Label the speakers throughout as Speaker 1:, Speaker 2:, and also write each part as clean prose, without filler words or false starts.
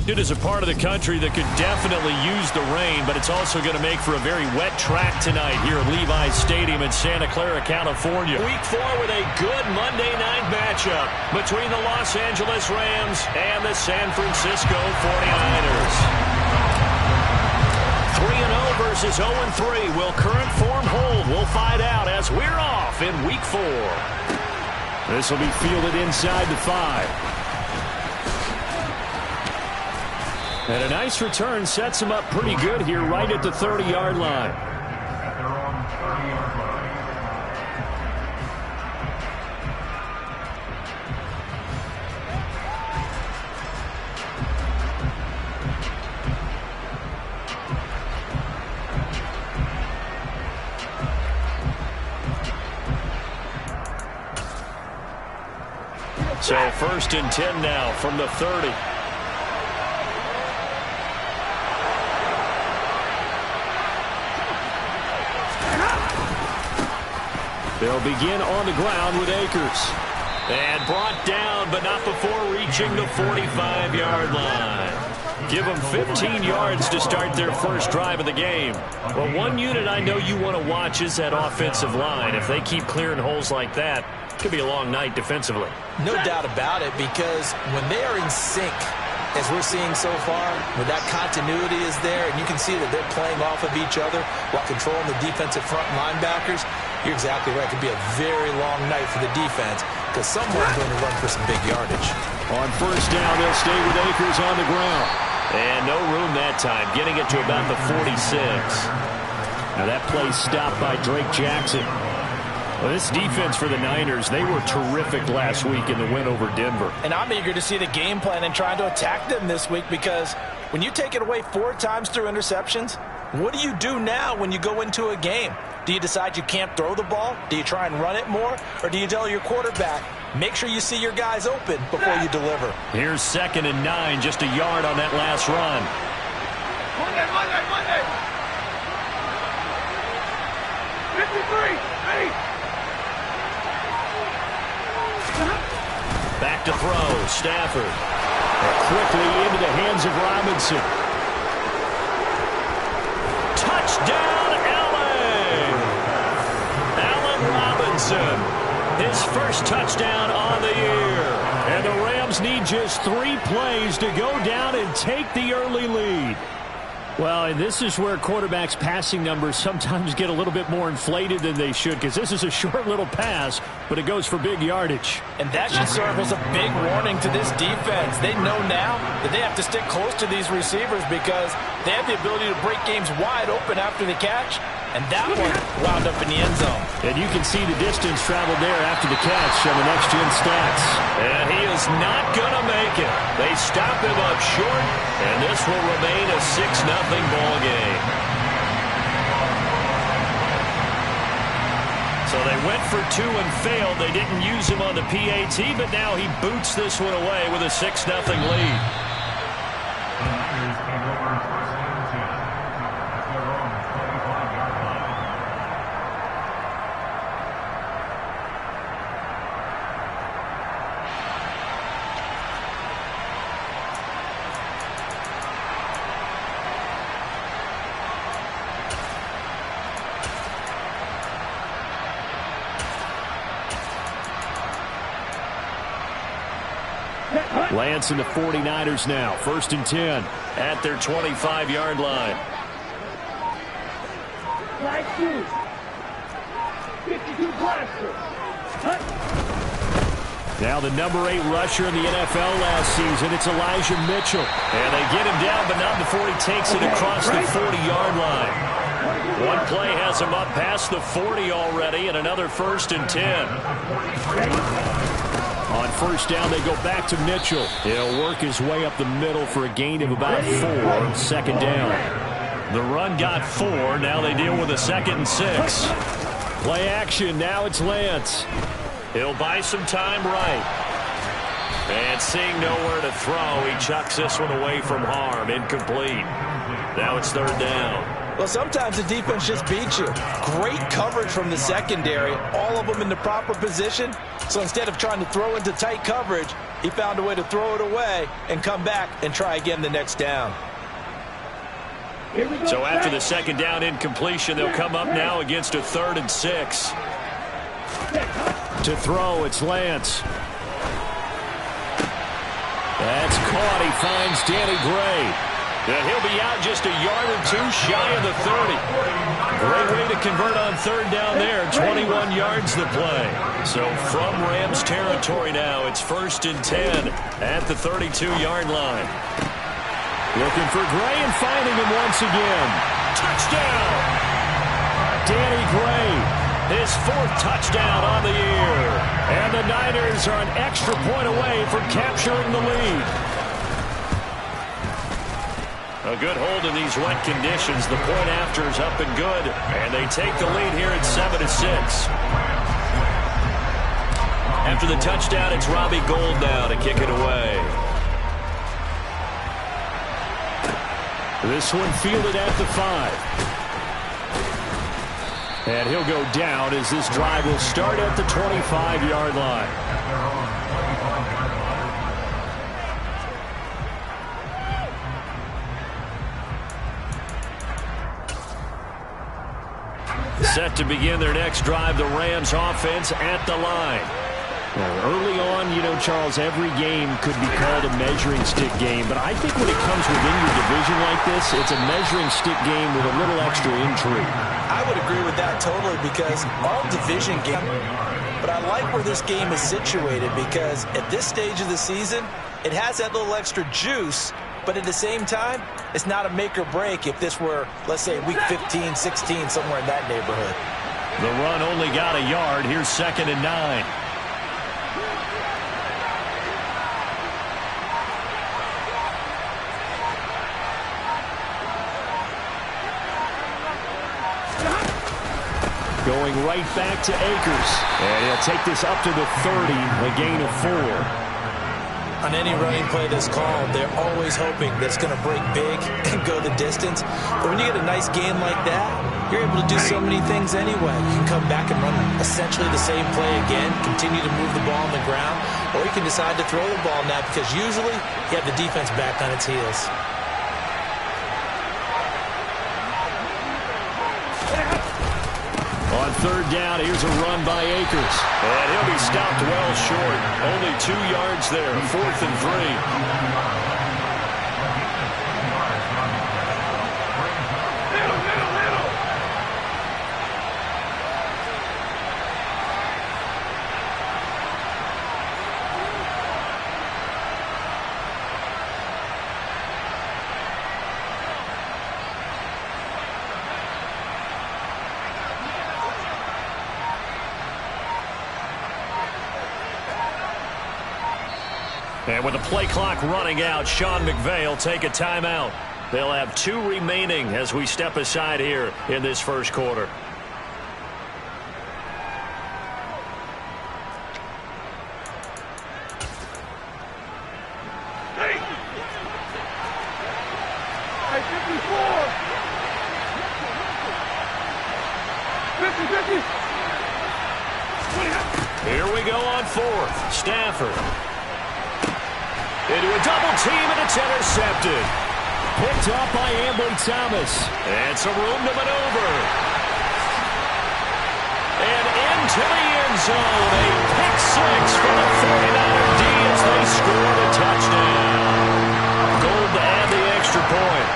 Speaker 1: It is a part of the country that could definitely use the rain, but it's also going to make for a very wet track tonight here at Levi's Stadium in Santa Clara, California. Week 4 with a good Monday night matchup between the Los Angeles Rams and the San Francisco 49ers. 3-0 versus 0-3. Will current form hold? We'll find out as we're off in Week 4. This will be fielded inside the 5. And a nice return sets him up pretty good here right at the 30-yard line. So 1st and 10 now from the 30. They'll begin on the ground with Akers. And brought down, but not before reaching the 45-yard line. Give them 15 yards to start their first drive of the game. Well, one unit I know you want to watch is that offensive line. If they keep clearing holes like that, it could be a long night defensively.
Speaker 2: No doubt about it, because when they are in sync, as we're seeing so far, when that continuity is there, and you can see that they're playing off of each other while controlling the defensive front linebackers, you're exactly right. It could be a very long night for the defense because someone's going to run for some big yardage.
Speaker 1: On 1st down, they'll stay with Akers on the ground. And no room that time, getting it to about the 46. Now that play stopped by Drake Jackson. Well, this defense for the Niners, they were terrific last week in the win over Denver.
Speaker 3: And I'm eager to see the game plan and trying to attack them this week, because when you take it away 4 times through interceptions, what do you do now when you go into a game? Do you decide you can't throw the ball? Do you try and run it more? Or do you tell your quarterback, make sure you see your guys open before you deliver?
Speaker 1: Here's 2nd and 9, just a yard on that last run.
Speaker 4: Monday. 53, ready.
Speaker 1: Back to throw, Stafford. Quickly into the hands of Robinson. Touchdown, Allen Robinson. His first touchdown on the year. And the Rams need just 3 plays to go down and take the early lead. Well, and this is where quarterbacks' passing numbers sometimes get a little bit more inflated than they should, because this is a short little pass, but it goes for big yardage.
Speaker 3: And that should serve as a big warning to this defense. They know now that they have to stick close to these receivers because they have the ability to break games wide open after the catch. And that one wound up in the end zone.
Speaker 1: And you can see the distance traveled there after the catch on the next-gen stats. And he is not going to make it. They stop him up short, and this will remain a 6-0 ball game. So they went for 2 and failed. They didn't use him on the PAT, but now he boots this one away with a 6-0 lead. Lance and the 49ers now. 1st and 10 at their 25-yard line.
Speaker 4: 52 blaster.
Speaker 1: Now the number 8 rusher in the NFL last season, it's Elijah Mitchell. And they get him down, but not before he takes it across the 40-yard line. One play has him up past the 40 already, and another 1st and 10. On 1st down, they go back to Mitchell. He'll work his way up the middle for a gain of about 4. 2nd down. The run got 4. Now they deal with a 2nd and 6. Play action. Now it's Lance. He'll buy some time right. And seeing nowhere to throw, he chucks this one away from harm. Incomplete. Now it's 3rd down.
Speaker 3: Well, sometimes the defense just beats you. Great coverage from the secondary, all of them in the proper position. So instead of trying to throw into tight coverage, he found a way to throw it away and come back and try again the next down.
Speaker 1: So after the second down incompletion, they'll come up now against a 3rd and 6. To throw, it's Lance. That's caught. He finds Danny Gray. And he'll be out just a yard or two shy of the 30. Great way to convert on 3rd down there. 21 yards the play. So from Rams territory now, it's 1st and 10 at the 32-yard line. Looking for Gray and finding him once again. Touchdown! Danny Gray, his 4th touchdown on the year. And the Niners are an extra point away from capturing the lead. A good hold in these wet conditions. The point after is up and good. And they take the lead here at 7-6. After the touchdown, it's Robbie Gould now to kick it away. This one fielded at the 5. And he'll go down as this drive will start at the 25-yard line. Set to begin their next drive, the Rams offense at the line. Well, early on, you know, Charles, every game could be called a measuring stick game, but I think when it comes within your division like this, it's a measuring stick game with a little extra intrigue.
Speaker 3: I would agree with that totally because all division games, but I like where this game is situated because at this stage of the season, it has that little extra juice. But at the same time, it's not a make or break if this were, let's say, week 15, 16, somewhere in that neighborhood.
Speaker 1: The run only got a yard. Here's 2nd and 9. Going right back to Akers. And he'll take this up to the 30, a gain of 4.
Speaker 3: On any running play that's called, they're always hoping that it's going to break big and go the distance. But when you get a nice game like that, you're able to do so many things anyway. You can come back and run essentially the same play again, continue to move the ball on the ground, or you can decide to throw the ball now because usually you have the defense back on its heels.
Speaker 1: On 3rd down, here's a run by Akers. And he'll be stopped well short. Only 2 yards there, 4th and 3. And with the play clock running out, Sean McVay will take a timeout. They'll have 2 remaining as we step aside here in this first quarter.
Speaker 4: Hey, 54. 50-50.
Speaker 1: Here we go on 4th. Stafford. Into a double team, and it's intercepted. Picked up by Ambly Thomas. And some room to maneuver. And into the end zone. A pick 6 for the 49er D as they scored a touchdown. Gould to add the extra point.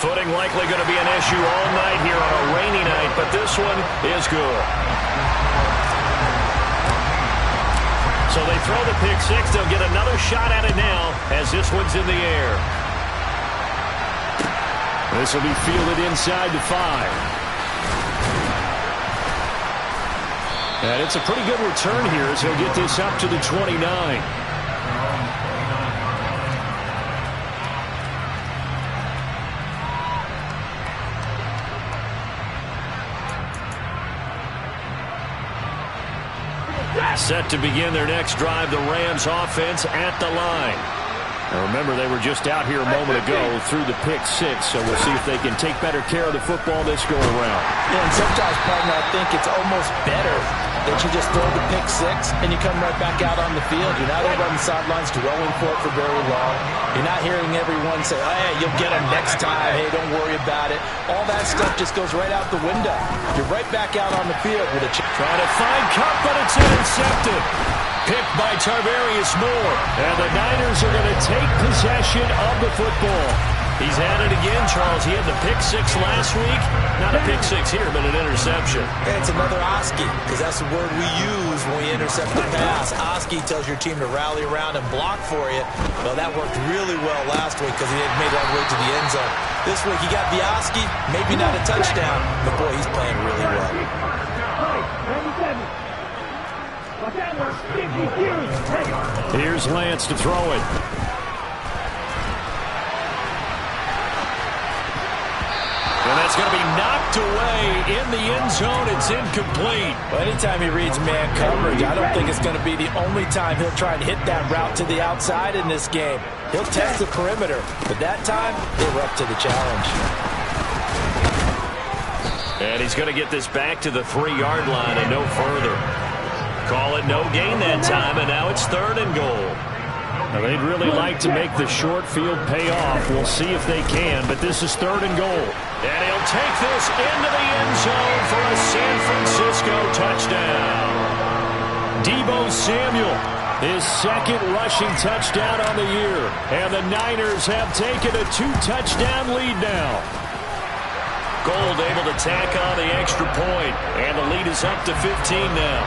Speaker 1: Footing likely going to be an issue all night here on a rainy night, but this one is good. So they throw the pick 6. They'll get another shot at it now as this one's in the air. This will be fielded inside the 5. And it's a pretty good return here as he'll get this up to the 29. Set to begin their next drive, the Rams offense at the line. Now remember, they were just out here a moment ago through the pick six, so we'll see if they can take better care of the football this go-around.
Speaker 3: Yeah, and sometimes, partner, I think it's almost better that you just throw the pick six and you come right back out on the field. You're not over on the sidelines dwelling for it for very long. You're not hearing everyone say, oh, hey, you'll get them next time. Hey, don't worry about it. All that stuff just goes right out the window. You're right back out on the field with a chance.
Speaker 1: Trying to find Cup, but it's intercepted. Picked by Tarvarius Moore. And the Niners are going to take possession of the football. He's at it again, Charles. He had the pick six last week. Not a pick six here, but an interception.
Speaker 2: And it's another Oski, because that's the word we use when we intercept the pass. Oski tells your team to rally around and block for you. Well, that worked really well last week because he had made it all the way to the end zone. This week he got the Oski, maybe not a touchdown, but boy, he's playing really well.
Speaker 1: Here's Lance to throw it. And that's going to be knocked away in the end zone. It's incomplete.
Speaker 3: Well, anytime he reads man coverage, I don't think it's going to be the only time he'll try and hit that route to the outside in this game. He'll test the perimeter, but that time, they were up to the challenge.
Speaker 1: And he's going to get this back to the 3-yard line and no further. Call it no gain that time, and now it's 3rd and goal. Now, they'd really like to make the short field pay off. We'll see if they can, but this is 3rd and goal. And he'll take this into the end zone for a San Francisco touchdown. Deebo Samuel, his 2nd rushing touchdown on the year. And the Niners have taken a 2-touchdown lead now. Gold able to tack on the extra point, and the lead is up to 15 now.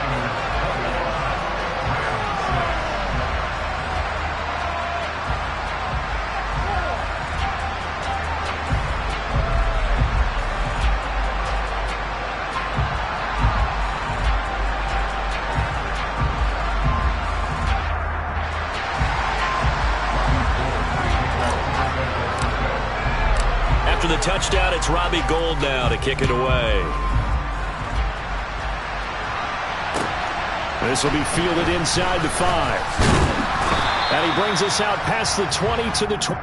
Speaker 1: After the touchdown, it's Robbie Gould now to kick it away. This will be fielded inside the 5. And he brings us out past the 20 to the 20.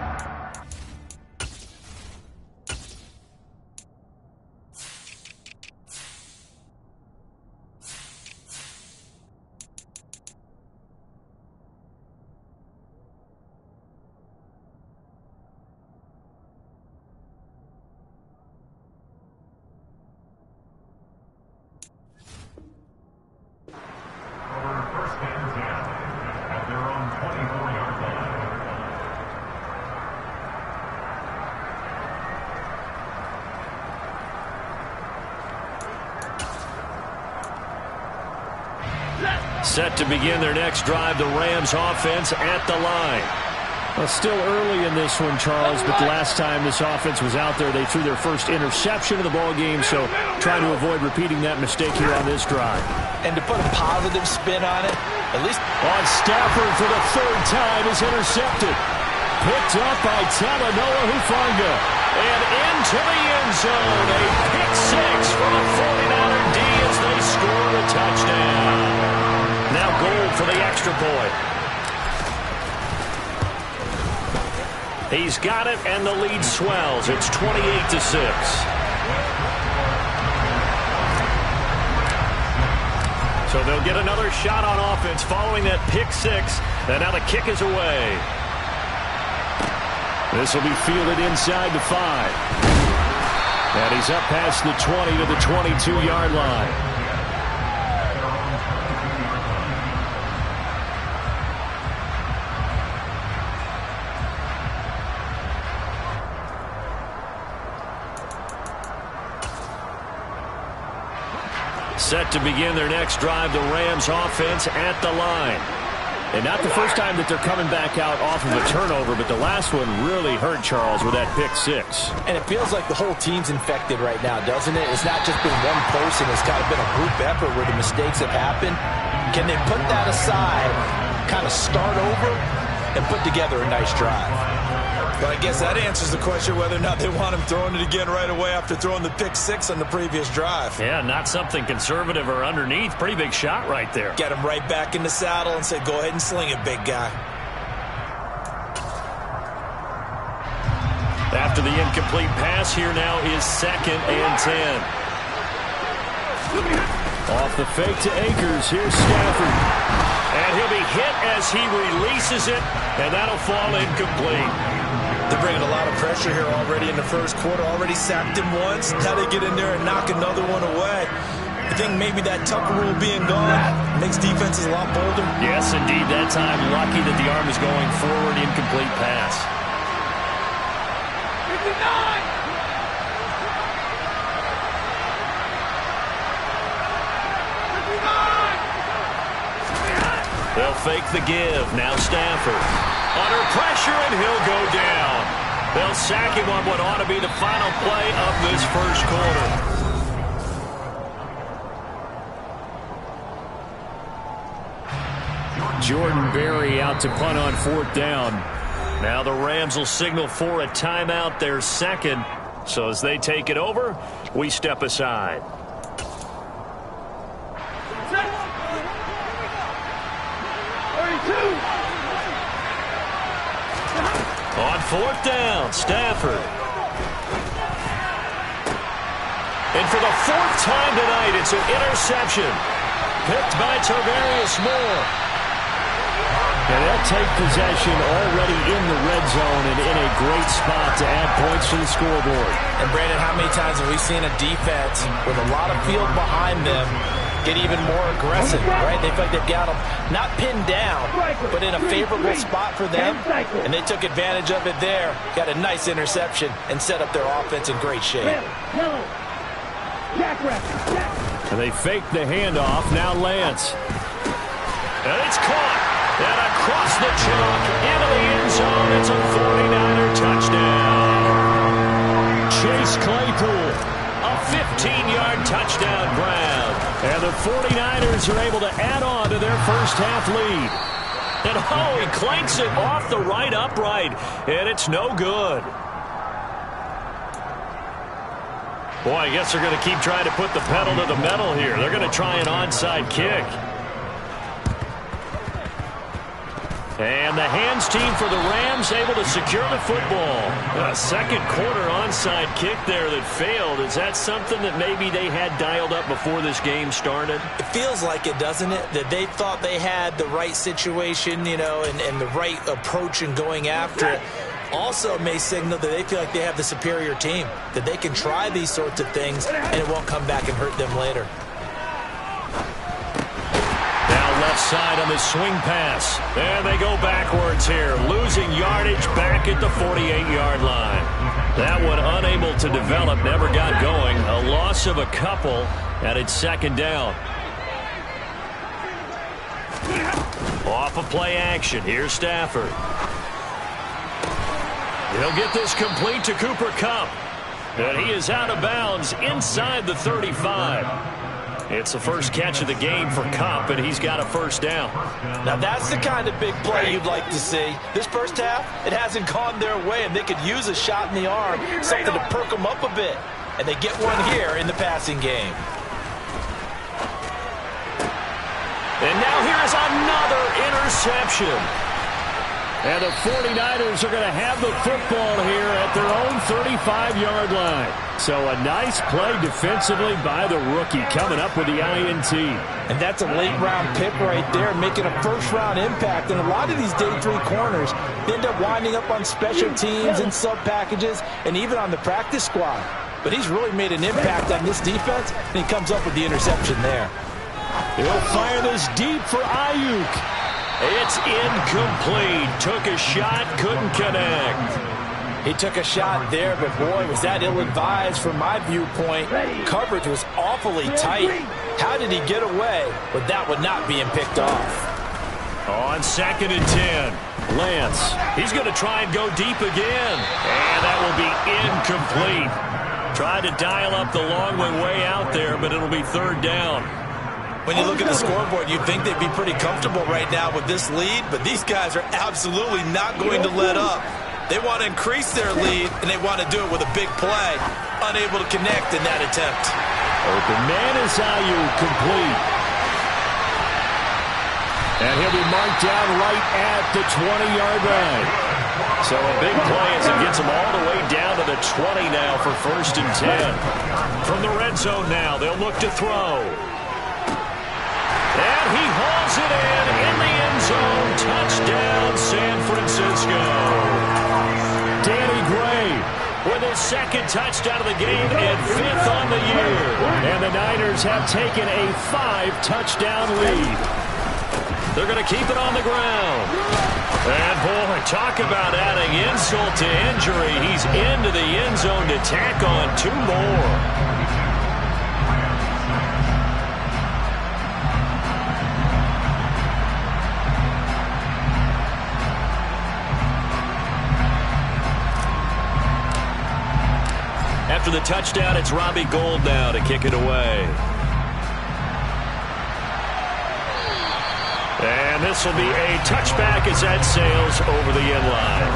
Speaker 1: Set to begin their next drive, the Rams offense at the line. Well, still early in this one, Charles, but the last time this offense was out there, they threw their first interception of the ball game, so trying to avoid repeating that mistake here on this drive.
Speaker 3: And to put a positive spin on it, at least
Speaker 1: on Stafford for the 3rd time is intercepted. Picked up by Talanoa Hufanga. And into the end zone, a pick six from a 49er D as they score the touchdown. Now Gould for the extra point. He's got it, and the lead swells. It's 28-6. So they'll get another shot on offense following that pick six. And now the kick is away. This will be fielded inside the 5. And he's up past the 20 to the 22-yard line. Set to begin their next drive, the Rams offense at the line. And not the first time that they're coming back out off of a turnover, but the last one really hurt Charles with that pick six.
Speaker 3: And it feels like the whole team's infected right now, doesn't it? It's not just been one person. It's kind of been a group effort where the mistakes have happened. Can they put that aside, kind of start over, and put together a nice drive?
Speaker 2: But I guess that answers the question whether or not they want him throwing it again right away after throwing the pick six on the previous drive.
Speaker 1: Yeah, not something conservative or underneath. Pretty big shot right there.
Speaker 2: Get him right back in the saddle and say, go ahead and sling it, big guy.
Speaker 1: After the incomplete pass, here now is 2nd and 10. Off the fake to Akers. Here's Stafford. And he'll be hit as he releases it, and that'll fall incomplete.
Speaker 2: They're bringing a lot of pressure here already in the first quarter. Already sacked him once. Now they get in there and knock another one away. I think maybe that Tucker rule being gone makes defenses a lot bolder.
Speaker 1: Yes, indeed. That time, lucky that the arm is going forward. Incomplete pass.
Speaker 4: 59!
Speaker 1: They'll fake the give. Now Stafford. Under pressure, and he'll go down. They'll sack him on what ought to be the final play of this first quarter. Jordan Berry out to punt on 4th down. Now the Rams will signal for a timeout, their 2nd. So as they take it over, we step aside. On 4th down, Stafford. And for the 4th time tonight, it's an interception. Picked by Tavarius Moore. And they'll take possession already in the red zone and in a great spot to add points to the scoreboard.
Speaker 3: And Brandon, how many times have we seen a defense with a lot of field behind them get even more aggressive, right? They feel like they've got them not pinned down, but in a favorable spot for them. And they took advantage of it there. Got a nice interception and set up their offense in great shape.
Speaker 1: And they fake the handoff. Now Lance. And it's caught. And across the chalk into the end zone. It's a 49er touchdown. Chase Claypool. A 15-yard touchdown grab. And the 49ers are able to add on to their first half lead. And oh, he clanks it off the right upright. And it's no good. Boy, I guess they're going to keep trying to put the pedal to the metal here. They're going to try an onside kick. And the hands team for the Rams able to secure the football. A second quarter onside kick there that failed. Is that something that maybe they had dialed up before this game started?
Speaker 2: It feels like it, doesn't it? That they thought they had the right situation, you know, and the right approach in going after it. Also may signal that they feel like they have the superior team, that they can try these sorts of things and it won't come back and hurt them later.
Speaker 1: Now left side on the swing pass. And they go backwards here, losing yardage back at the 48-yard line. That one unable to develop, never got going. A loss of a couple, and it's 2nd down. Off of play action, here's Stafford. He'll get this complete to Cooper Kupp. And he is out of bounds inside the 35. It's the first catch of the game for Kupp, and he's got a first down.
Speaker 3: Now that's the kind of big play you'd like to see. This first half, it hasn't gone their way, and they could use a shot in the arm, something to perk them up a bit. And they get one here in the passing game.
Speaker 1: And now here's another interception. And the 49ers are going to have the football here at their own 35-yard line. So a nice play defensively by the rookie coming up with the INT.
Speaker 3: And that's a late-round pick right there, making a first-round impact. And a lot of these day 3 corners end up winding up on special teams and sub-packages and even on the practice squad. But he's really made an impact on this defense, and he comes up with the interception there.
Speaker 1: He'll fire this deep for Ayuk. It's incomplete. Took a shot, couldn't connect.
Speaker 3: He took a shot there, but boy, was that ill-advised from my viewpoint. Coverage was awfully tight. How did he get away with that one not being picked off?
Speaker 1: On 2nd and 10, Lance. He's going to try and go deep again. And that will be incomplete. Tried to dial up the long way out there, but it'll be 3rd down.
Speaker 2: When you look at the scoreboard, you'd think they'd be pretty comfortable right now with this lead, but these guys are absolutely not going to let up. They want to increase their lead, and they want to do it with a big play. Unable to connect in that attempt.
Speaker 1: Open man is Ayuk, complete. And he'll be marked down right at the 20-yard line. So a big play as it gets them all the way down to the 20 now for 1st and 10. From the red zone now, they'll look to throw. And he hauls it in the end zone. Touchdown, San Francisco. Danny Gray with his 2nd touchdown of the game and 5th on the year. And the Niners have taken a 5-touchdown lead. They're going to keep it on the ground. And, boy, talk about adding insult to injury. He's into the end zone to tack on 2 more. After the touchdown, it's Robbie Gould now to kick it away. And this will be a touchback as that sails over the end line.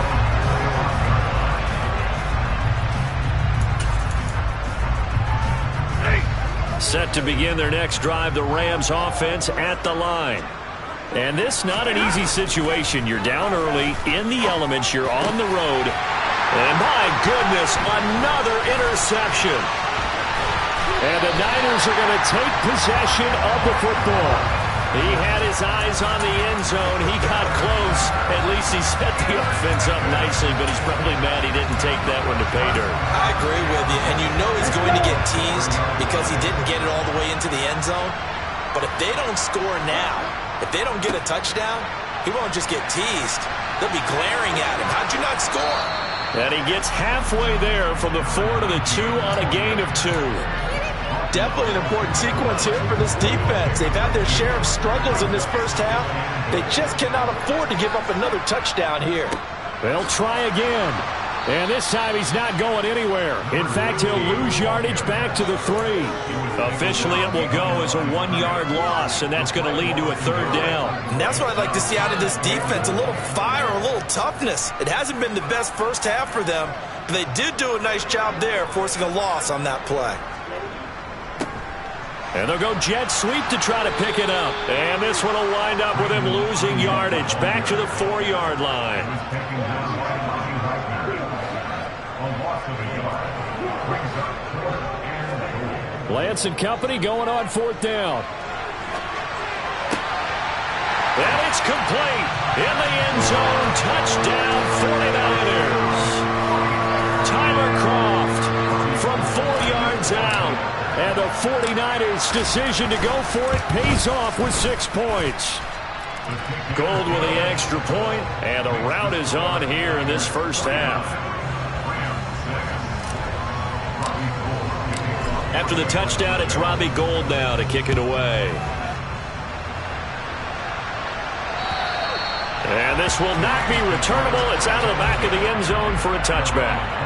Speaker 1: Set to begin their next drive, the Rams offense at the line. And this not an easy situation. You're down early, in the elements, you're on the road. And my goodness, another interception. And the Niners are going to take possession of the football. He had his eyes on the end zone. He got close. At least he set the offense up nicely, but he's probably mad he didn't take that one to pay dirt.
Speaker 2: I agree with you, and you know he's going to get teased because he didn't get it all the way into the end zone. But if they don't score now, if they don't get a touchdown, he won't just get teased. They'll be glaring at him. How'd you not score?
Speaker 1: And he gets halfway there from the 4 to the 2 on a gain of 2.
Speaker 3: Definitely an important sequence here for this defense. They've had their share of struggles in this first half. They just cannot afford to give up another touchdown here.
Speaker 1: They'll try again. And this time he's not going anywhere. In fact, he'll lose yardage back to the 3. Officially, it will go as a 1-yard loss, and that's going to lead to a 3rd down.
Speaker 2: And that's what I'd like to see out of this defense, a little fire, a little toughness. It hasn't been the best first half for them, but they did do a nice job there forcing a loss on that play.
Speaker 1: And they'll go jet sweep to try to pick it up. And this one will wind up with him losing yardage back to the 4-yard line. Lance and company going on 4th down. And it's complete. In the end zone. Touchdown 49ers. Tyler Kroft from 4 yards out. And the 49ers' decision to go for it pays off with 6 points. Gould with the extra point, and the rout is on here in this first half. After the touchdown, it's Robbie Gould now to kick it away. And this will not be returnable. It's out of the back of the end zone for a touchback.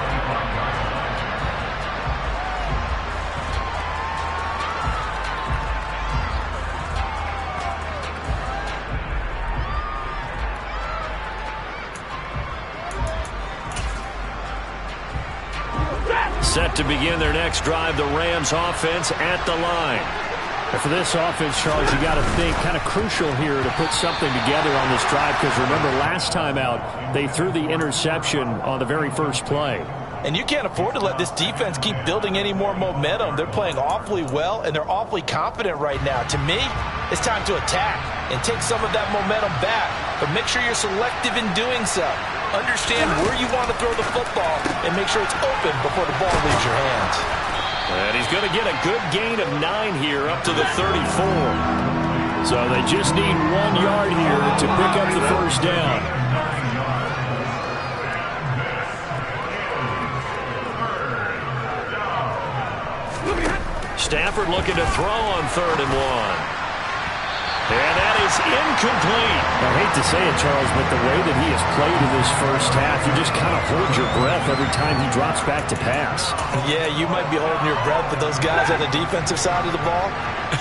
Speaker 1: Set to begin their next drive, the Rams offense at the line.
Speaker 5: And for this offense, Charles, you got to think kind of crucial here to put something together on this drive, because remember last time out they threw the interception on the very first play.
Speaker 3: And you can't afford to let this defense keep building any more momentum. They're playing awfully well, and they're awfully confident right now. To me, it's time to attack and take some of that momentum back, but make sure you're selective in doing so. Understand where you want to throw the football and make sure it's open before the ball leaves your hands.
Speaker 1: And he's going to get a good gain of 9 here up to the 34.
Speaker 5: So they just need 1 yard here to pick up the first down.
Speaker 1: Stafford looking to throw on 3rd and 1. And that is incomplete.
Speaker 5: I hate to say it, Charles, but the way that he has played in this first half, you just kind of hold your breath every time he drops back to pass.
Speaker 3: Yeah, you might be holding your breath, but those guys on the defensive side of the ball,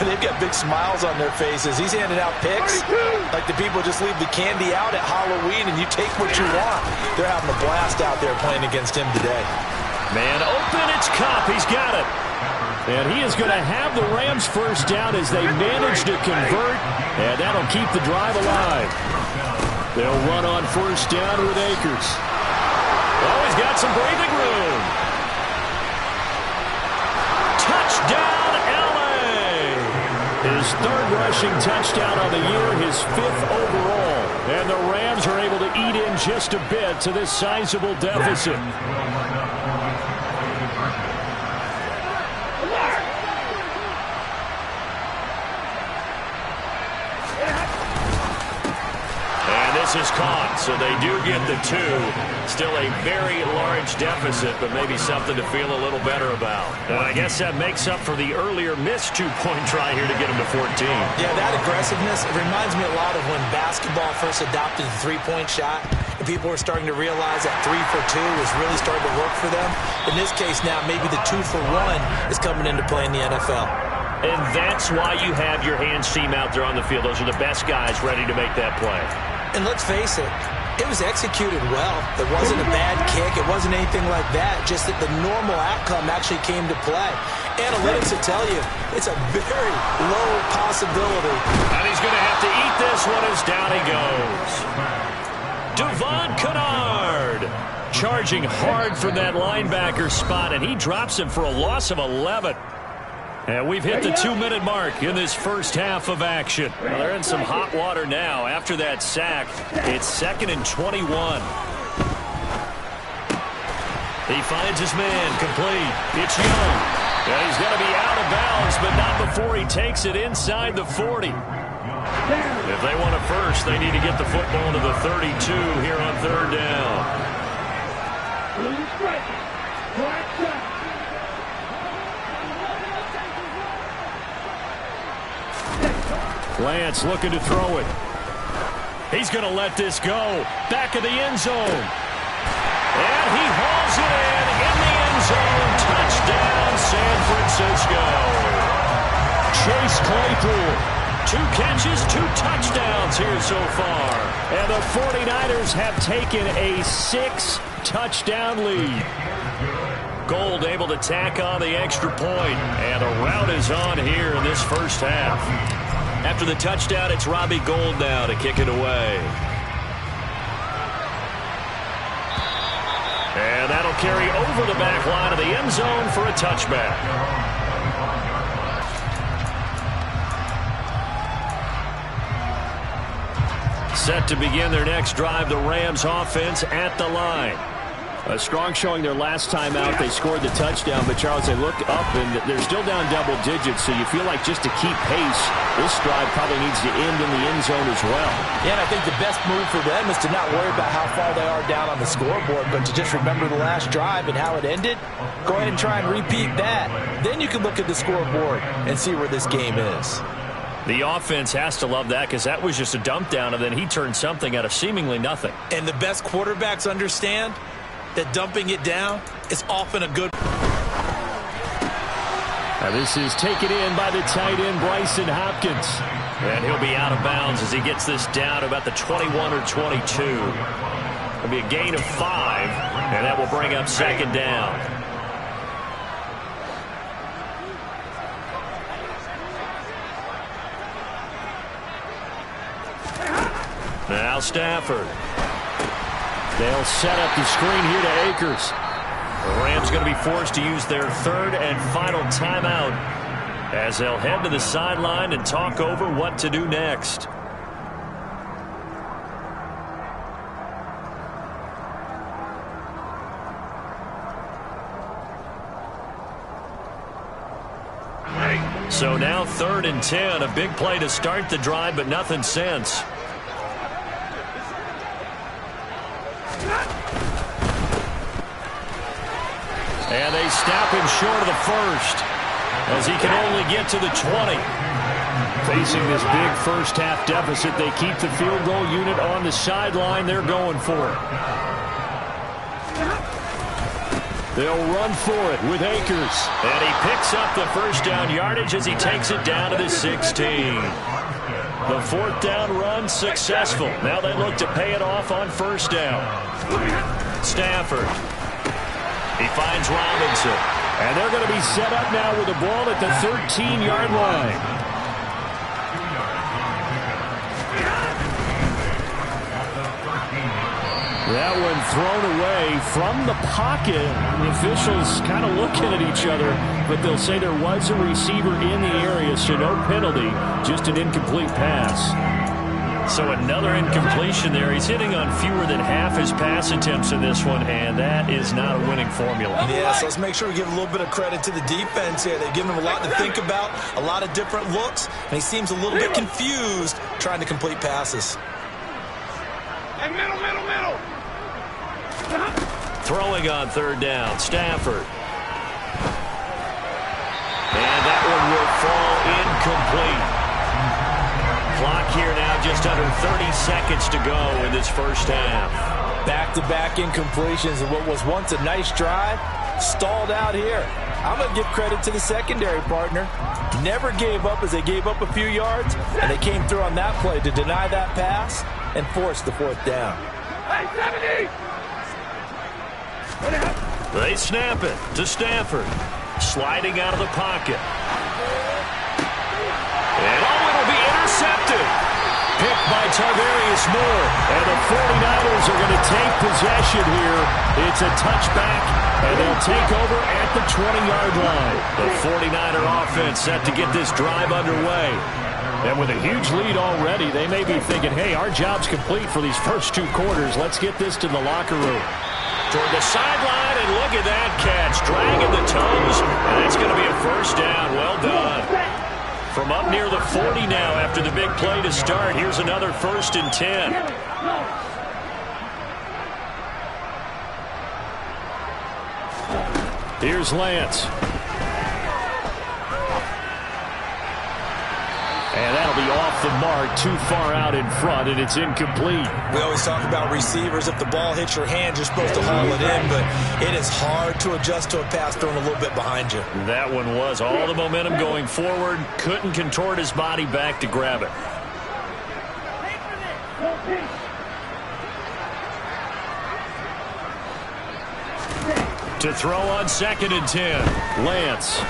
Speaker 3: they've got big smiles on their faces. He's handing out picks like the people just leave the candy out at Halloween and you take what you want. They're having a blast out there playing against him today.
Speaker 1: Man open, it's Kupp. He's got it.
Speaker 5: And he is going to have the Rams first down as they manage to convert, and that'll keep the drive alive. They'll run on first down with Akers.
Speaker 1: got some breathing room. Touchdown, L.A. His third rushing touchdown on the year, his fifth overall. And the Rams are able to eat in just a bit to this sizable deficit. This is caught, so they do get the 2. Still a very large deficit, but maybe something to feel a little better about. And I guess that makes up for the earlier missed 2-point try here to get them to 14.
Speaker 2: Yeah, that aggressiveness, it reminds me a lot of when basketball first adopted the three-point shot. And people were starting to realize that 3 for 2 was really starting to work for them. In this case now, maybe the 2 for 1 is coming into play in the NFL.
Speaker 1: And that's why you have your hands team out there on the field. Those are the best guys ready to make that play.
Speaker 2: And let's face it, it was executed well. It wasn't a bad kick. It wasn't anything like that. Just that the normal outcome actually came to play. Analytics will tell you it's a very low possibility.
Speaker 1: And he's going to have to eat this one as down he goes. Devon Kennard charging hard from that linebacker spot, and he drops him for a loss of 11. And we've hit the 2-minute mark in this first half of action. Well, they're in some hot water now. After that sack, it's 2nd and 21. He finds his man complete. It's Young. And he's going to be out of bounds, but not before he takes it inside the 40. If they want a first, they need to get the football to the 32 here on 3rd down. Lance looking to throw it. He's going to let this go. Back of the end zone. And he hauls it in the end zone. Touchdown, San Francisco. Chase Claypool. 2 catches, 2 touchdowns here so far. And the 49ers have taken a 6-touchdown lead. Gold able to tack on the extra point. And a rout is on here in this first half. After the touchdown, it's Robbie Gould now to kick it away. And that'll carry over the back line of the end zone for a touchback. Set to begin their next drive, the Rams offense at the line. A strong showing their last time out. They scored the touchdown, but Charles, they look up and they're still down double digits, so you feel like just to keep pace, this drive probably needs to end in the end zone as well.
Speaker 3: Yeah, and I think the best move for them is to not worry about how far they are down on the scoreboard, but to just remember the last drive and how it ended. Go ahead and try and repeat that. Then you can look at the scoreboard and see where this game is.
Speaker 1: The offense has to love that because that was just a dump down, and then he turned something out of seemingly nothing.
Speaker 2: And the best quarterbacks understand that dumping it down is often a good.
Speaker 1: Now this is taken in by the tight end, Bryson Hopkins. And he'll be out of bounds as he gets this down to about the 21 or 22. It'll be a gain of 5, and that will bring up 2nd down. Now Stafford. They'll set up the screen here to Akers. The Rams going to be forced to use their 3rd and final timeout as they'll head to the sideline and talk over what to do next. So now 3rd and 10, a big play to start the drive, but nothing since. And they stop him short of the first as he can only get to the 20. Facing this big first half deficit, they keep the field goal unit on the sideline. They're going for it. They'll run for it with Akers. And he picks up the first down yardage as he takes it down to the 16. The 4th down run successful. Now they look to pay it off on 1st down. Stafford. He finds Robinson. And they're going to be set up now with the ball at the 13-yard line.
Speaker 5: That one thrown away from the pocket. The officials kind of looking at each other, but they'll say there was a receiver in the area, so no penalty, just an incomplete pass. So another incompletion there. He's hitting on fewer than half his pass attempts in this one, and that is not a winning formula.
Speaker 2: Yeah, so let's make sure we give a little bit of credit to the defense here. They've given him a lot to think about, a lot of different looks, and he seems a little bit confused trying to complete passes.
Speaker 4: Hey, middle.
Speaker 1: Throwing on third down, Stafford. And that one will fall incomplete. Clock here now, just under 30 seconds to go in this first half.
Speaker 3: Back-to-back incompletions and what was once a nice drive stalled out here. I'm going to give credit to the secondary partner. Never gave up as they gave up a few yards, and they came through on that play to deny that pass and force the fourth down.
Speaker 4: Hey, 70!
Speaker 1: They snap it to Stafford. Sliding out of the pocket. And it'll be intercepted. Picked by Tarvarius Moore. And the 49ers are going to take possession here. It's a touchback, and they'll take over at the 20-yard line. The 49er offense set to get this drive underway. And with a huge lead already, they may be thinking, hey, our job's complete for these first two quarters. Let's get this to the locker room. Toward the sideline, and look at that catch. Dragging the toes, and that's going to be a first down. Well done. From up near the 40 now after the big play to start. Here's another 1st and 10. Here's Lance. And that'll be off the mark, too far out in front, and it's incomplete.
Speaker 2: We always talk about receivers. If the ball hits your hand, you're supposed to haul it in, but it is hard to adjust to a pass thrown a little bit behind you.
Speaker 1: That one was all the momentum going forward. Couldn't contort his body back to grab it. To throw on 2nd and 10, Lance.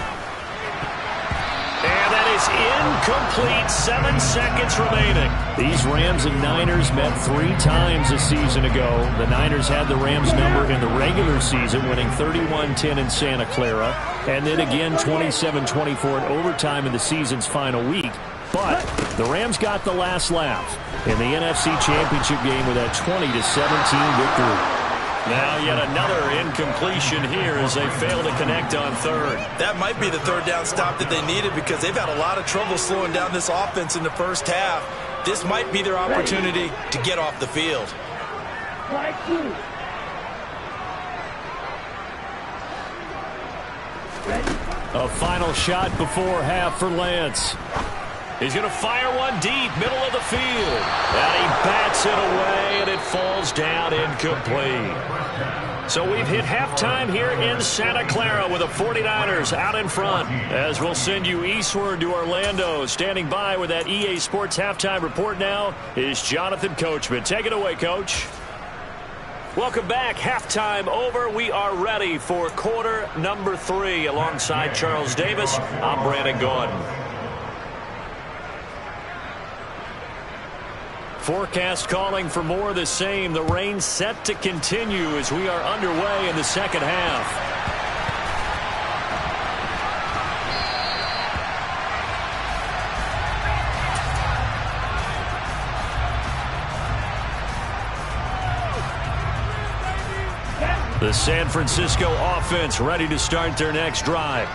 Speaker 1: And that is incomplete. 7 seconds remaining. These Rams and Niners met 3 times a season ago. The Niners had the Rams number in the regular season, winning 31-10 in Santa Clara, and then again 27-24 in overtime in the season's final week. But the Rams got the last laugh in the NFC Championship game with that 20-17 victory. Now yet another incompletion here as they fail to connect on third.
Speaker 2: That might be the third down stop that they needed because they've had a lot of trouble slowing down this offense in the first half. This might be their opportunity to get off the field.
Speaker 5: A final shot before half for Lance.
Speaker 1: He's going to fire one deep, middle of the field. And he bats it away, and it falls down incomplete. So we've hit halftime here in Santa Clara with the 49ers out in front. As we'll send you eastward to Orlando. Standing by with that EA Sports halftime report now is Jonathan Coachman. Take it away, Coach. Welcome back. Halftime over. We are ready for quarter number 3. Alongside Charles Davis, I'm Brandon Gordon. Forecast calling for more of the same. The rain set to continue as we are underway in the second half. The San Francisco offense ready to start their next drive.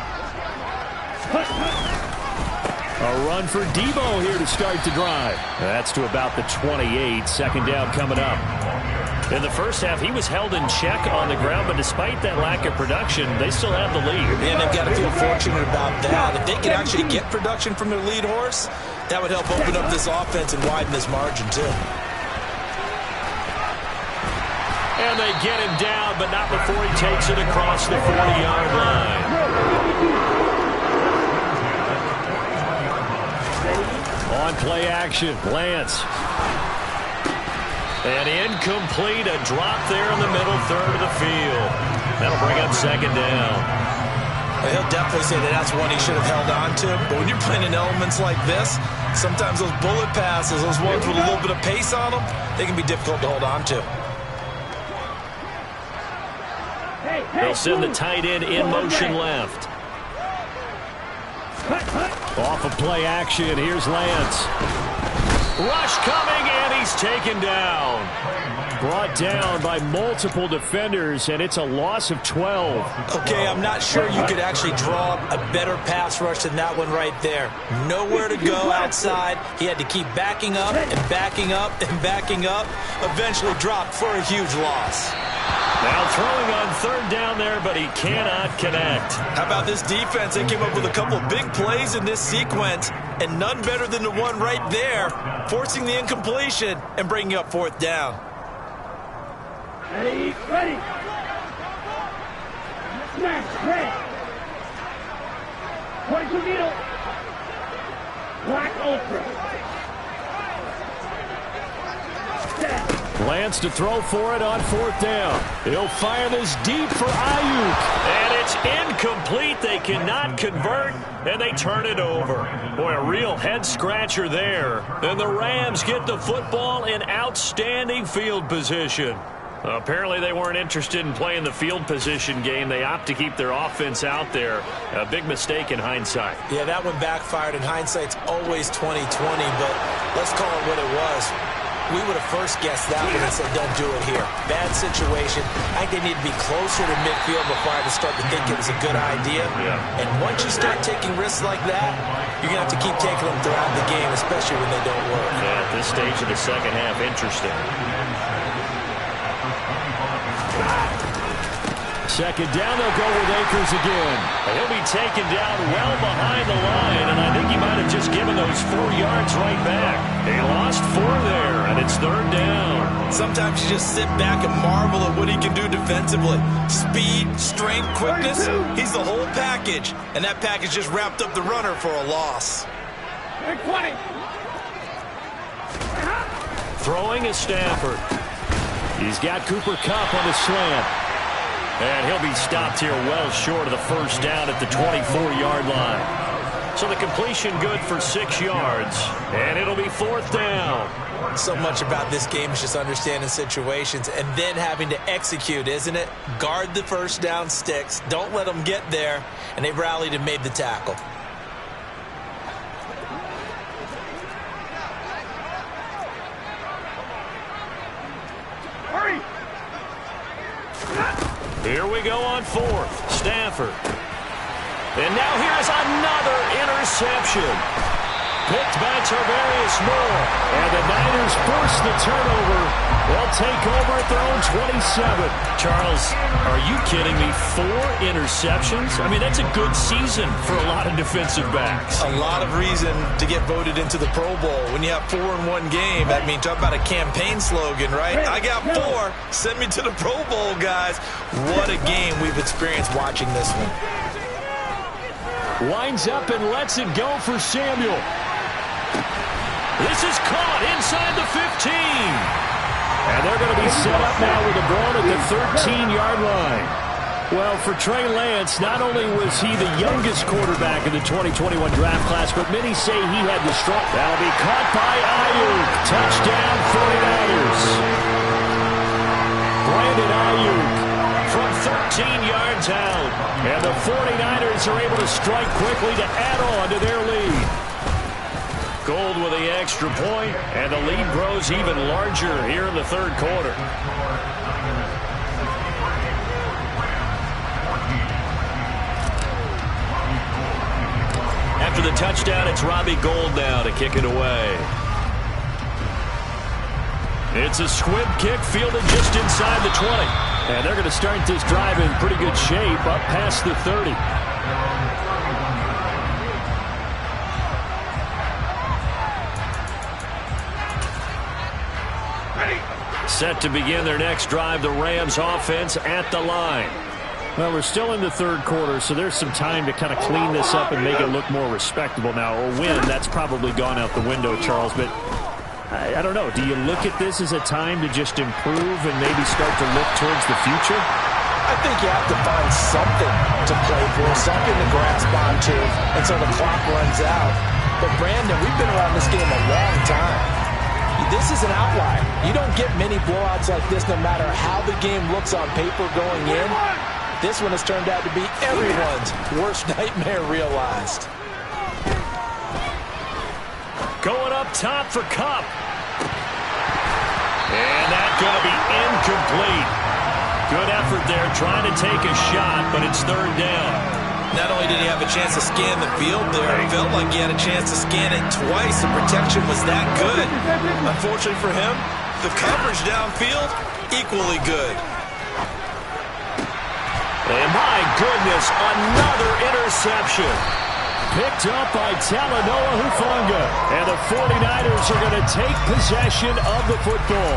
Speaker 1: A run for Debo here to start the drive. That's to about the 28. Second down coming up. In the first half, he was held in check on the ground, but despite that lack of production, they still have the lead.
Speaker 2: And they've got to feel fortunate about that. If they could actually get production from their lead horse, that would help open up this offense and widen this margin, too.
Speaker 1: And they get him down, but not before he takes it across the 40-yard line. On play action, Lance. And incomplete, a drop there in the middle third of the field. That'll bring up second down.
Speaker 2: Well, he'll definitely say that that's one he should have held on to. But when you're playing in elements like this, sometimes those bullet passes, those ones with a little bit of pace on them, they can be difficult to hold on to.
Speaker 1: They'll send the tight end in motion left.
Speaker 5: Off of play action, here's Lance.
Speaker 1: Rush coming, and he's taken down.
Speaker 5: Brought down by multiple defenders, and it's a loss of 12.
Speaker 2: Okay, I'm not sure you could actually draw up a better pass rush than that one right there. Nowhere to go outside. He had to keep backing up and backing up and backing up. Eventually dropped for a huge loss.
Speaker 1: Now throwing on third down there, but he cannot connect.
Speaker 2: How about this defense? They came up with a couple of big plays in this sequence, and none better than the one right there, forcing the incompletion and bringing up fourth down.
Speaker 4: Ready, ready. Smash, red. 22 needle. Black ultra.
Speaker 5: Lance to throw for it on fourth down. He'll fire this deep for Ayuk.
Speaker 1: And it's incomplete. They cannot convert, and they turn it over. Boy, a real head-scratcher there. And the Rams get the football in outstanding field position. Apparently they weren't interested in playing the field position game. They opt to keep their offense out there. A big mistake in hindsight.
Speaker 2: Yeah, that one backfired, and hindsight's always 20/20, but let's call it what it was. We would have first guessed that one and said, don't do it here. Bad situation. I think they need to be closer to midfield before I would start to think it was a good idea.
Speaker 1: Yeah.
Speaker 2: And once you start taking risks like that, you're going to have to keep taking them throughout the game, especially when they don't work.
Speaker 1: Yeah, at this stage of the second half, interesting.
Speaker 5: Second down, they'll go with Akers again.
Speaker 1: He'll be taken down well behind the line, and I think he might have just given those 4 yards right back. He lost 4 there, and it's third down.
Speaker 2: Sometimes you just sit back and marvel at what he can do defensively. Speed, strength, quickness, he's the whole package. And that package just wrapped up the runner for a loss.
Speaker 4: 20.
Speaker 1: Throwing is Stafford.
Speaker 5: He's got Cooper Kupp on the slant.
Speaker 1: And he'll be stopped here well short of the first down at the 24-yard line. So the completion good for 6 yards. And it'll be fourth down.
Speaker 2: So much about this game is just understanding situations and then having to execute, isn't it? Guard the first down sticks. Don't let them get there. And they rallied and made the tackle.
Speaker 4: Hurry.
Speaker 1: Here we go on fourth. Stafford. And now here's another interception. Picked by Tarvarius Moore. And the Niners force the turnover. They'll take over at their own 27. Charles, are you kidding me? 4 interceptions? I mean, that's a good season for a lot of defensive backs.
Speaker 2: A lot of reason to get voted into the Pro Bowl. When you have 4 in one game, I mean, talk about a campaign slogan, right? I got 4. Send me to the Pro Bowl, guys. What a game we've experienced watching this one.
Speaker 5: Winds up and lets it go for Samuel.
Speaker 1: This is caught inside the 15.
Speaker 5: And they're going to be set up now with the ball at the 13-yard line. Well, for Trey Lance, not only was he the youngest quarterback in the 2021 draft class, but many say he had the strong. That'll be caught by Ayuk. Touchdown, 49ers. Brandon Ayuk
Speaker 1: From 13 yards out.
Speaker 5: And the 49ers are able to strike quickly to add on to their lead.
Speaker 1: Gold with the extra point, and the lead grows even larger here in the third quarter. After the touchdown, it's Robbie Gould now to kick it away. It's a squib kick fielded just inside the 20.
Speaker 5: And they're going to start this drive in pretty good shape up past the 30.
Speaker 1: Set to begin their next drive, the Rams offense at the line.
Speaker 5: Well, we're still in the third quarter, so there's some time to kind of clean this up and make it look more respectable. Now, a win, that's probably gone out the window, Charles, but I don't know. Do you look at this as a time to just improve and maybe start to look towards the future?
Speaker 3: I think you have to find something to play for, something to grasp onto until the clock runs out. But, Brandon, we've been around this game a long time. This is an outlier. You don't get many blowouts like this no matter how the game looks on paper going in. This one has turned out to be everyone's worst nightmare realized.
Speaker 1: Going up top for Kupp. And that's going to be incomplete. Good effort there trying to take a shot, but it's third down.
Speaker 2: Not only did he have a chance to scan the field there, it felt like he had a chance to scan it twice. The protection was that good. Unfortunately for him, the coverage downfield, equally good.
Speaker 1: And my goodness, another interception. Picked up by Talanoa Hufanga. And the 49ers are going to take possession of the football.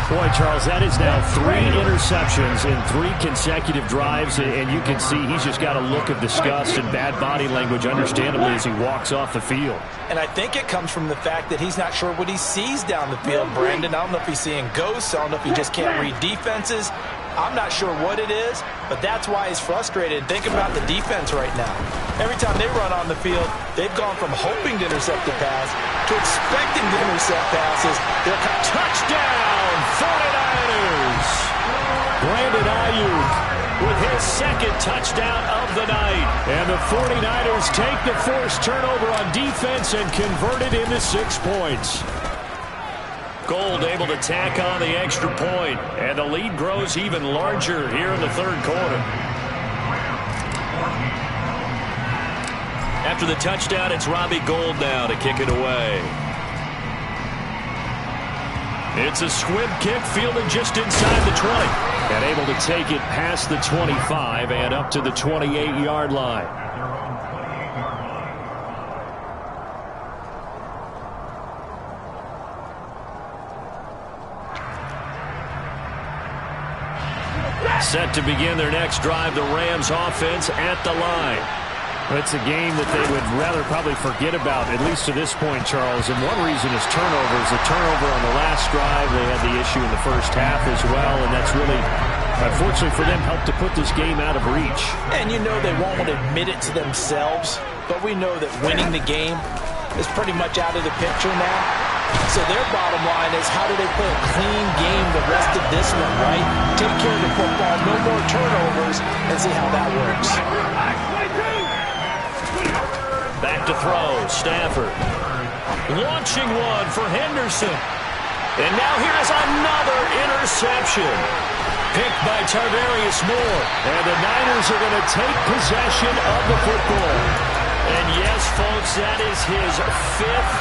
Speaker 1: Boy, Charles, that is now 3 interceptions in 3 consecutive drives. And you can see he's just got a look of disgust and bad body language, understandably, as he walks off the field.
Speaker 3: And I think it comes from the fact that he's not sure what he sees down the field, Brandon. I don't know if he's seeing ghosts. I don't know if he just can't read defenses. I'm not sure what it is, but that's why he's frustrated. Think about the defense right now. Every time they run on the field, they've gone from hoping to intercept the pass to expecting to intercept passes. They're touchdown, 49ers!
Speaker 1: Brandon Ayuk with his second touchdown of the night. And the 49ers take the forced turnover on defense and convert it into 6 points. Gold able to tack on the extra point, and the lead grows even larger here in the third quarter. After the touchdown, it's Robbie Gould now to kick it away. It's a squib kick fielded just inside the 20. And able to take it past the 25 and up to the 28-yard line. Set to begin their next drive, the Rams offense at the line.
Speaker 5: It's a game that they would rather probably forget about, at least to this point, Charles. And one reason is turnovers. The turnover on the last drive, they had the issue in the first half as well, and that's really, unfortunately for them, helped to put this game out of reach.
Speaker 3: And you know they won't admit it to themselves, but we know that winning the game is pretty much out of the picture now. So their bottom line is, how do they play a clean game the rest of this one, right? Take care of the football, no more turnovers, and see how that works.
Speaker 1: Back to throw, Stafford. Launching one for Henderson. And now here's another interception. Picked by Tarvarius Moore. And the Niners are going to take possession of the football. And yes, folks, that is his 5th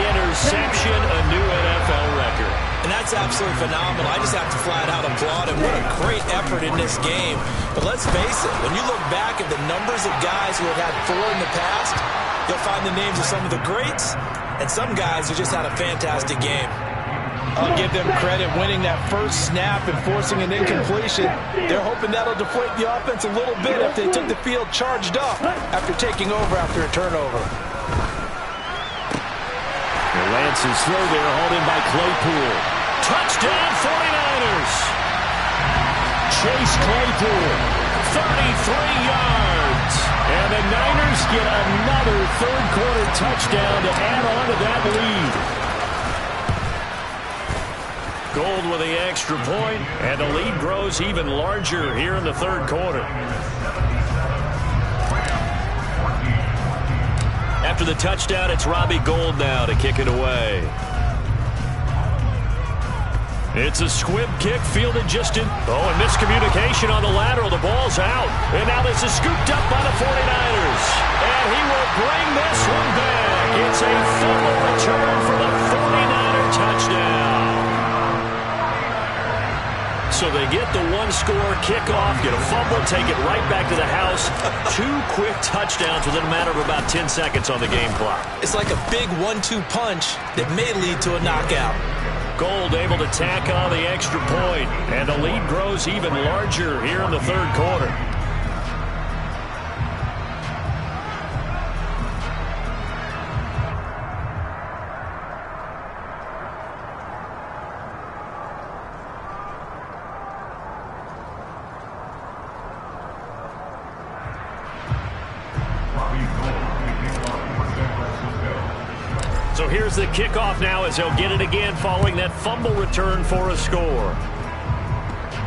Speaker 1: interception, a new NFL record.
Speaker 2: And that's absolutely phenomenal. I just have to flat out applaud him. What a great effort in this game. But let's face it, when you look back at the numbers of guys who have had 4 in the past, you'll find the names of some of the greats and some guys who just had a fantastic game.
Speaker 3: I'll give them credit winning that first snap and forcing an incompletion. They're hoping that'll deflate the offense a little bit if they took the field charged up after taking over after a turnover.
Speaker 5: Lance's throw there, hauled in by Claypool.
Speaker 1: Touchdown 49ers! Chase Claypool, 33 yards. And the Niners get another third-quarter touchdown to add on to that lead. Gold with the extra point, and the lead grows even larger here in the third quarter. After the touchdown, it's Robbie Gould now to kick it away. It's a squib kick fielded just in. Oh, and miscommunication on the lateral. The ball's out. And now this is scooped up by the 49ers. And he will bring this one back. It's a fumble return for the 49er touchdown. So they get the one-score kickoff, get a fumble, take it right back to the house. 2 quick touchdowns within a matter of about 10 seconds on the game clock.
Speaker 2: It's like a big 1-2 punch that may lead to a knockout.
Speaker 1: Gould able to tack on the extra point, and the lead grows even larger here in the third quarter. So here's the kickoff now as he'll get it again following that fumble return for a score.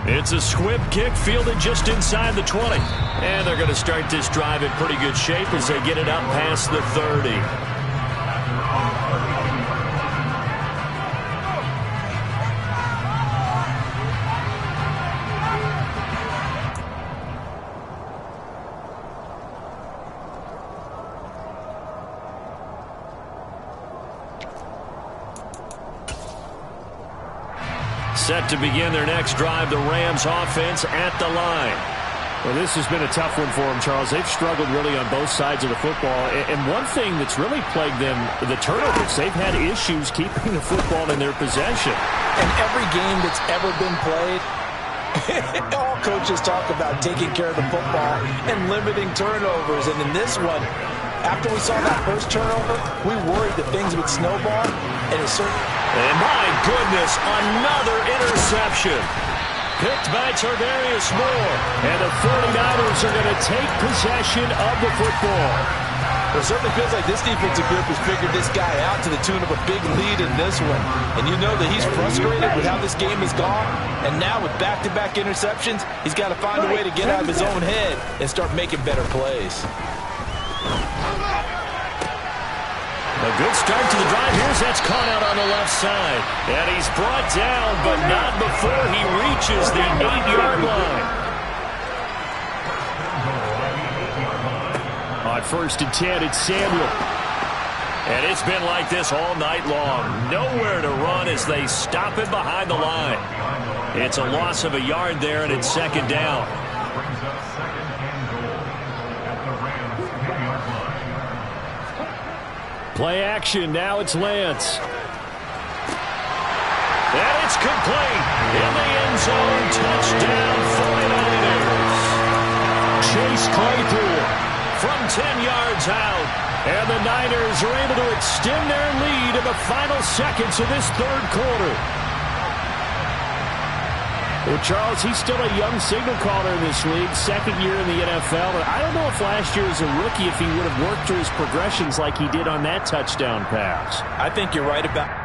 Speaker 1: It's a squib kick fielded just inside the 20. And they're going to start this drive in pretty good shape as they get it up past the 30. Set to begin their next drive, the Rams offense at the line.
Speaker 5: Well, this has been a tough one for them, Charles. They've struggled really on both sides of the football. And one thing that's really plagued them, the turnovers. They've had issues keeping the football in their possession.
Speaker 3: In every game that's ever been played, all coaches talk about taking care of the football and limiting turnovers. And in this one, after we saw that first turnover, we worried that things would snowball, and it certainly...
Speaker 1: And my goodness, another interception. Picked by Tarvarius Moore. And the 49ers are going to take possession of the football.
Speaker 3: It certainly feels like this defensive group has figured this guy out to the tune of a big lead in this one. And you know that he's frustrated with how this game has gone. And now with back-to-back interceptions, he's got to find a way to get out of his own head and start making better plays.
Speaker 1: A good start to the drive. Here's that's caught out on the left side. And he's brought down, but not before he reaches the 8-yard line.
Speaker 5: On 1st and 10, it's Samuel.
Speaker 1: And it's been like this all night long. Nowhere to run as they stop it behind the line. It's a loss of a yard there, and it's 2nd down.
Speaker 5: Play action. Now it's Lance.
Speaker 1: And it's complete. In the end zone. Touchdown 49ers.
Speaker 5: Chase Claypool
Speaker 1: from 10 yards out.
Speaker 5: And the Niners are able to extend their lead in the final seconds of this 3rd quarter. Well, Charles, he's still a young signal caller in this league, 2nd year in the NFL. But I don't know if last year as a rookie, if he would have worked through his progressions like he did on that touchdown pass.
Speaker 3: I think you're right about...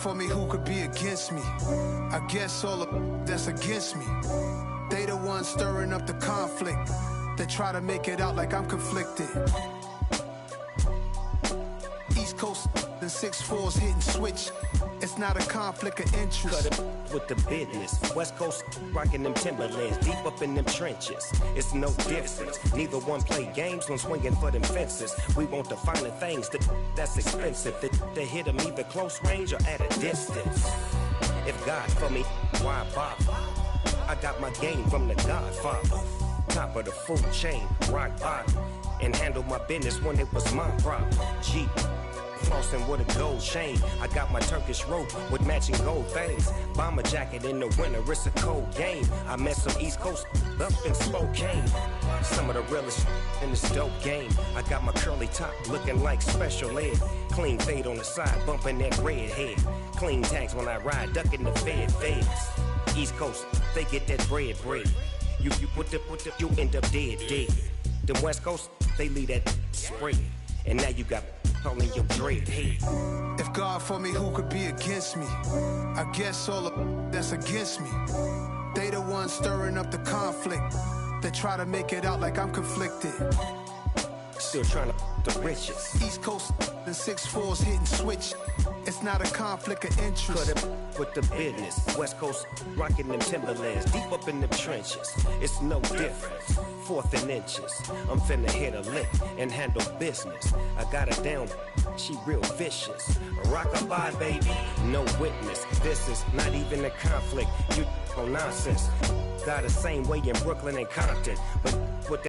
Speaker 6: for me, who could be against me? I guess all the that's against me. They the ones stirring up the conflict. They try to make it out like I'm conflicted. East Coast, the 6'4s hitting switch. It's not a conflict of interest.
Speaker 7: Cut it with the business. West Coast rocking them Timberlands, deep up in them trenches. It's no difference. Neither one play games when swinging for them fences. We want the finer things that's expensive. They hit them either close range or at a distance. If God for me, why bother? I got my game from the Godfather. Top of the food chain, rock bottom. And handle my business when it was my problem. Jeep. Flossing with a gold chain. I got my Turkish rope with matching gold things. Bomber jacket in the winter, it's a cold game. I met some East Coast up in Spokane. Some of the realest in this dope game. I got my curly top looking like special ed. Clean fade on the side, bumping that red head. Clean tags when I ride, ducking the feds. East Coast, they get that bread. You put the, you end up dead. Them West Coast, they leave that spread. And now you got calling your dread head.
Speaker 6: If God for me, who could be against me? I guess all the that's against me. They the ones stirring up the conflict. They try to make it out like I'm conflicted.
Speaker 7: Still trying to the riches.
Speaker 6: East Coast, the 6'4s hitting switch. It's not a conflict of interest.
Speaker 7: Cut it with the business. West Coast rocking them Timberlands, deep up in them trenches. It's no difference. 4th and inches. I'm finna hit a lick and handle business. I got her down, she real vicious. Rock-a-bye, baby, no witness. This is not even a conflict. You on nonsense. Got the same way in Brooklyn and Compton, but